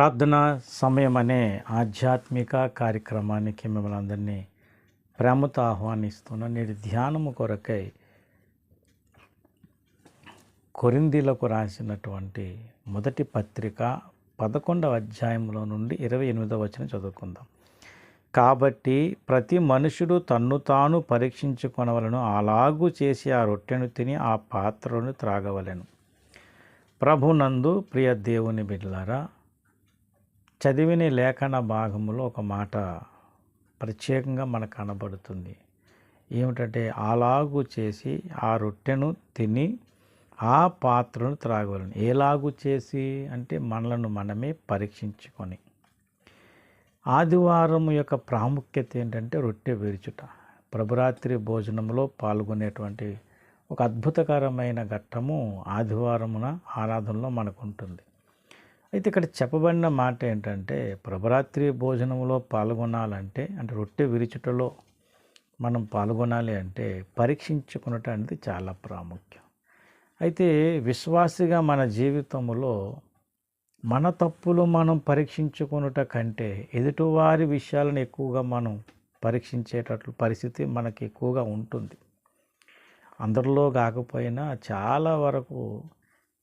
ప్రార్థనా సమయం అనే ఆధ్యాత్మిక కార్యక్రమానికి మిమ్మల్ని అందరినీ ప్రేమతో ఆహ్వానిస్తున్నాను. నేటి ధ్యానము కొరకై కొరింథీలకు రాసినటువంటి మొదటి పత్రిక 11వ అధ్యాయంలో నుండి 28వ వచనం చదువుకుందాం. కాబట్టి ప్రతి మనుషుడు తన్ను తాను పరీక్షించుకొనవలెను, అలాగూ చేసి ఆ రొట్టెను తిని ఆ పాత్రను త్రాగవలెను. ప్రభునందు ప్రియ దేవుని బిడ్డలారా, చదివిన లేఖన భాగంలో ఒక మాట ప్రత్యేకంగా మనకు కనబడుతుంది. ఏమిటంటే, అలాగూ చేసి ఆ రొట్టెను తిని ఆ పాత్రను త్రాగవలెను. ఎలాగూ చేసి అంటే మనలను మనమే పరీక్షించుకొని. ఆదివారం యొక్క ప్రాముఖ్యత ఏంటంటే రొట్టె విరుచుట. ప్రభురాత్రి భోజనంలో పాల్గొనేటువంటి ఒక అద్భుతకరమైన ఘట్టము ఆదివారమున ఆరాధనలో మనకు ఉంటుంది. అయితే ఇక్కడ చెప్పబడిన మాట ఏంటంటే, ప్రభురాత్రి భోజనంలో పాల్గొనాలంటే అంటే రొట్టె విరుచుటలో మనం పాల్గొనాలి అంటే పరీక్షించుకున్నట్టు అనేది చాలా ప్రాముఖ్యం. అయితే విశ్వాసిగా మన జీవితంలో మన తప్పులు మనం పరీక్షించుకున్నట కంటే ఎదుటివారి విషయాలను ఎక్కువగా మనం పరీక్షించేటట్లు పరిస్థితి మనకి ఎక్కువగా ఉంటుంది. అందరిలో కాకపోయినా చాలా వరకు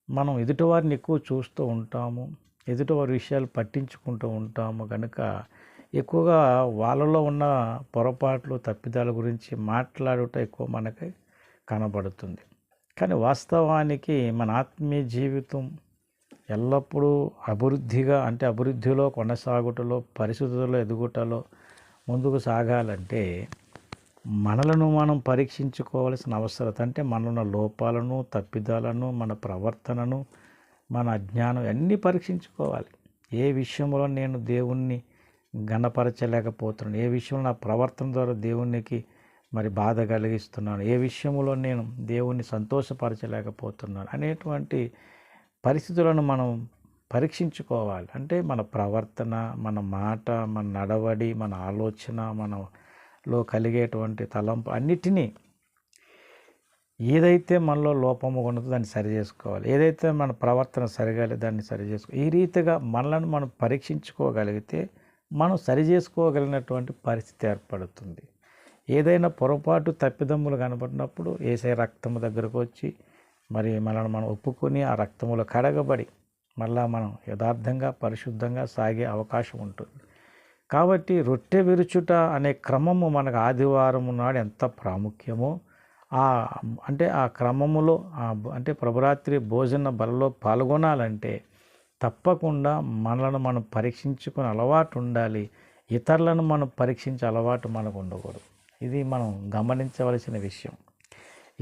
మనం ఎదుటివారిని ఎక్కువ చూస్తూ ఉంటాము, ఎదుటివారి విషయాలు పట్టించుకుంటూ ఉంటాము. కనుక ఎక్కువగా వాళ్ళలో ఉన్న పొరపాట్లు తప్పిదాల గురించి మాట్లాడుట ఎక్కువ మనకి కనబడుతుంది. కానీ వాస్తవానికి మన ఆత్మీయ జీవితం ఎల్లప్పుడూ అభివృద్ధిలో కొనసాగుటలో, పరిశుద్ధతలో ఎదుగుటలో ముందుకు సాగాలంటే మనలను మనం పరీక్షించుకోవాల్సిన అవసరం. అంటే మనలో లోపాలను, తప్పిదాలను, మన ప్రవర్తనను, మన అజ్ఞానం అన్నీ పరీక్షించుకోవాలి. ఏ విషయంలో నేను దేవుణ్ణి ఘనపరచలేకపోతున్నాను, ఏ విషయంలో నా ప్రవర్తన ద్వారా దేవునికి బాధ కలిగిస్తున్నాను, ఏ విషయంలో నేను దేవుణ్ణి సంతోషపరచలేకపోతున్నాను అనేటువంటి పరిస్థితులను మనం పరీక్షించుకోవాలి. అంటే మన ప్రవర్తన, మన మాట, మన నడవడి, మన ఆలోచన, మనలో కలిగేటువంటి తలంపు అన్నిటినీ ఏదైతే మనలో లోపము ఉన్నదో దాన్ని సరిచేసుకోవాలి. ఏదైతే మన ప్రవర్తన సరిగాలి దాన్ని సరిచేసుకోవాలి. ఈ రీతిగా మనలను మనం పరీక్షించుకోగలిగితే మనం సరిచేసుకోగలిగినటువంటి పరిస్థితి ఏర్పడుతుంది. ఏదైనా పొరపాటు తప్పిదమ్ములు కనబడినప్పుడు యేసయ్య రక్తము దగ్గరకు వచ్చి మనల్ని మనం ఒప్పుకొని ఆ రక్తములో కడగబడి మళ్ళా మనం యథార్థంగా పరిశుద్ధంగా సాగే అవకాశం ఉంటుంది. కాబట్టి రొట్టె విరుచుట అనే క్రమము మనకు ఆదివారం నాడు ఎంత ప్రాముఖ్యమో ఆ క్రమములో అంటే ప్రభురాత్రి భోజన బలలో పాల్గొనాలంటే తప్పకుండా మనలను మనం పరీక్షించుకునే అలవాటు ఉండాలి. ఇతరులను మనం పరీక్షించే అలవాటు మనకు ఉండకూడదు. ఇది మనం గమనించవలసిన విషయం.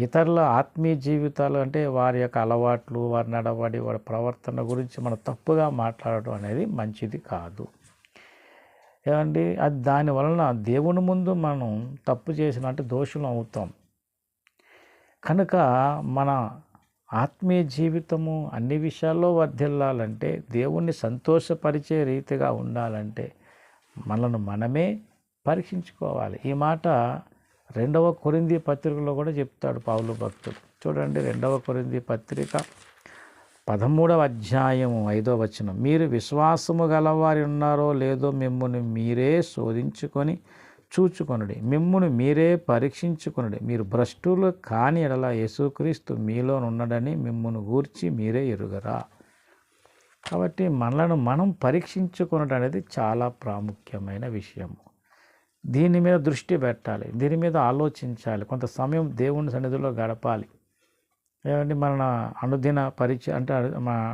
ఇతరుల ఆత్మీయ జీవితాలు అంటే వారి యొక్క అలవాట్లు, వారి నడవడి, వారి ప్రవర్తన గురించి మనం తప్పుగా మాట్లాడటం అనేది మంచిది కాదు. ఏమండి, అది దానివలన దేవుని ముందు మనం తప్పు చేసినట్టు దోషులం అవుతాం. కనుక మన ఆత్మీయ జీవితము అన్ని విషయాల్లో వర్ధిల్లాలంటే, దేవుణ్ణి సంతోషపరిచే రీతిగా ఉండాలంటే మనను మనమే పరీక్షించుకోవాలి. ఈ మాట 2వ కొరింథీ పత్రికలో కూడా చెప్తాడు పౌలు భక్తుడు. చూడండి, 2వ కొరింథీ పత్రిక 13వ అధ్యాయము 5వ వచనం. మీరు విశ్వాసము గలవారి ఉన్నారో లేదో మిమ్మును మీరే శోధించుకొని చూచుకొనుడి, మిమ్మును మీరే పరీక్షించుకొనుడి. మీరు భ్రష్టులు కాని ఎడల యేసుక్రీస్తు మీలోనున్నాడని మిమ్మును గూర్చి మీరే ఎరుగరా. కాబట్టి మనలను మనం పరీక్షించుకొనడం అనేది చాలా ప్రాముఖ్యమైన విషయము. దీని మీద దృష్టి పెట్టాలి, దీని మీద ఆలోచించాలి, కొంత సమయం దేవుని సన్నిధిలో గడపాలి. ఏమంటే మన అనుదిన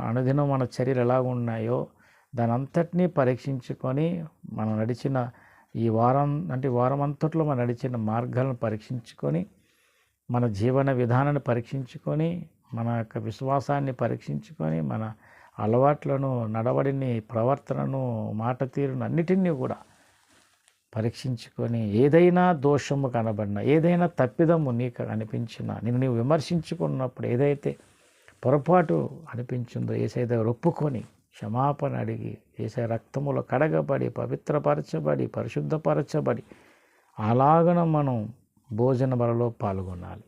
అనుదినం మన చర్యలు ఎలా ఉన్నాయో దాని అంతటినీ పరీక్షించుకొని మనం నడిచిన ఈ వారం అంతట్లో మనం నడిచిన మార్గాలను పరీక్షించుకొని, మన జీవన విధానాన్ని పరీక్షించుకొని, మన యొక్క విశ్వాసాన్ని పరీక్షించుకొని, మన అలవాట్లను, నడవడిని, ప్రవర్తనను, మాట తీరును అన్నిటినీ కూడా పరీక్షించుకొని, ఏదైనా దోషము కనబడినా, ఏదైనా తప్పిదము నీకు అనిపించినా, నీవు విమర్శించుకున్నప్పుడు ఏదైతే పొరపాటు అనిపించిందో యేసయ్య దగ్గర ఒప్పుకొని క్షమాపణ అడిగి యేసయ్య రక్తములో కడగబడి, పవిత్రపరచబడి, పరిశుద్ధపరచబడి అలాగన మనం భోజన బలలో పాల్గొనాలి.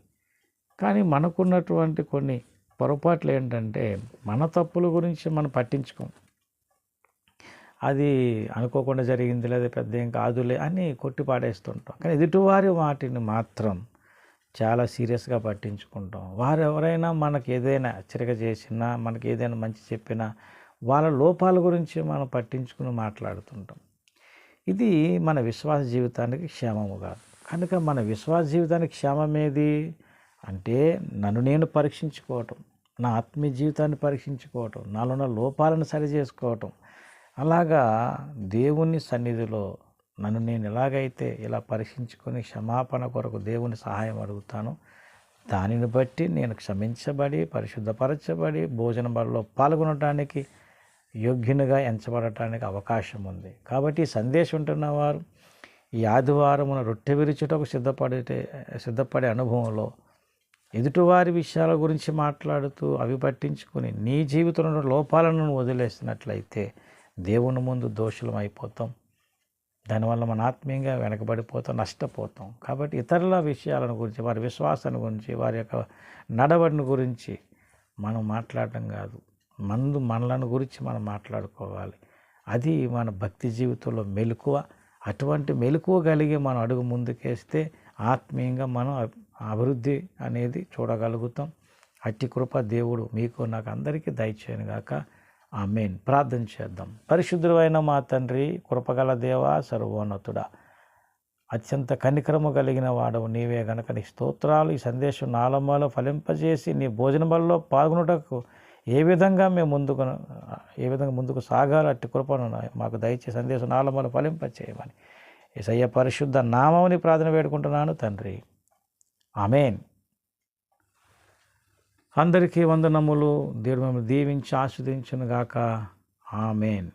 కానీ మనకున్నటువంటి కొన్ని పొరపాట్లు ఏంటంటే మన తప్పుల గురించి మనం పట్టించుకోం. అది అనుకోకుండా జరిగింది, లేదా పెద్ద ఏం కాదులే అని కొట్టి పాడేస్తుంటాం. కానీ ఎదుటివారి వాటిని మాత్రం చాలా సీరియస్గా పట్టించుకుంటాం. వారు ఎవరైనా మనకి ఏదైనా హెచ్చరిక చేసినా, మనకి ఏదైనా మంచి చెప్పినా వాళ్ళ లోపాల గురించి మనం పట్టించుకుని మాట్లాడుతుంటాం. ఇది మన విశ్వాస జీవితానికి క్షేమము కాదు. కనుక మన విశ్వాస జీవితానికి క్షేమం ఏది అంటే నన్ను నేను పరీక్షించుకోవటం, నా ఆత్మీయ జీవితాన్ని పరీక్షించుకోవటం, నాలో ఉన్న లోపాలను సరిచేసుకోవటం. అలాగా దేవుని సన్నిధిలో నన్ను నేను ఎలాగైతే ఇలా పరీక్షించుకొని క్షమాపణ కొరకు దేవుని సహాయం అడుగుతాను, దానిని బట్టి నేను క్షమించబడి పరిశుద్ధపరచబడి భోజన బలలో పాల్గొనడానికి యోగ్యునిగా ఎంచబడటానికి అవకాశం ఉంది. కాబట్టి ఈ సందేశం ఉంటున్నవారు ఈ ఆదివారమున రొట్టె విరుచుటకు సిద్ధపడే అనుభవంలో ఎదుటివారి విషయాల గురించి మాట్లాడుతూ అవి పట్టించుకొని నీ జీవితంలో లోపాలను వదిలేసినట్లయితే దేవుని ముందు దోషులం అయిపోతాం. దానివల్ల మన ఆత్మీయంగా వెనకబడిపోతాం, నష్టపోతాం. కాబట్టి ఇతరుల విషయాలను గురించి, వారి విశ్వాసాన్ని గురించి, వారి యొక్క నడవడిని గురించి మనం మాట్లాడటం కాదు, మనలను గురించి మనం మాట్లాడుకోవాలి. అది మన భక్తి జీవితంలో మెలకువ. అటువంటి మెలకువ కలిగి మనం అడుగు ముందుకేస్తే ఆత్మీయంగా మనం అభివృద్ధి అనేది చూడగలుగుతాం. అట్టి కృప దేవుడు మీకు నాకు అందరికీ దయచేయను గాక. ఆమేన్. ప్రార్థన చేద్దాం. పరిశుద్ధుడైన మా తండ్రి, కృపగల దేవా, సర్వోన్నతుడా, అత్యంత కనికరము కలిగిన వాడవు నీవే గనక నీ స్తోత్రాలు. ఈ సందేశం నాలమ్మలో ఫలింపజేసి నీ భోజన బలలో పాల్గొనుటకు ఏ విధంగా ముందుకు సాగాలి అట్టి కృపను మాకు దయచేసి సందేశం నాలమ్మలో ఫలింపచేయమని యేసయ్య పరిశుద్ధ నామముని ప్రార్థన వేడుకుంటున్నాను తండ్రి. ఆమేన్. అందరికీ వందనములు. దేవుడు మిమ్మల్ని దీవించి ఆస్వాదించును గాక. ఆమేన్.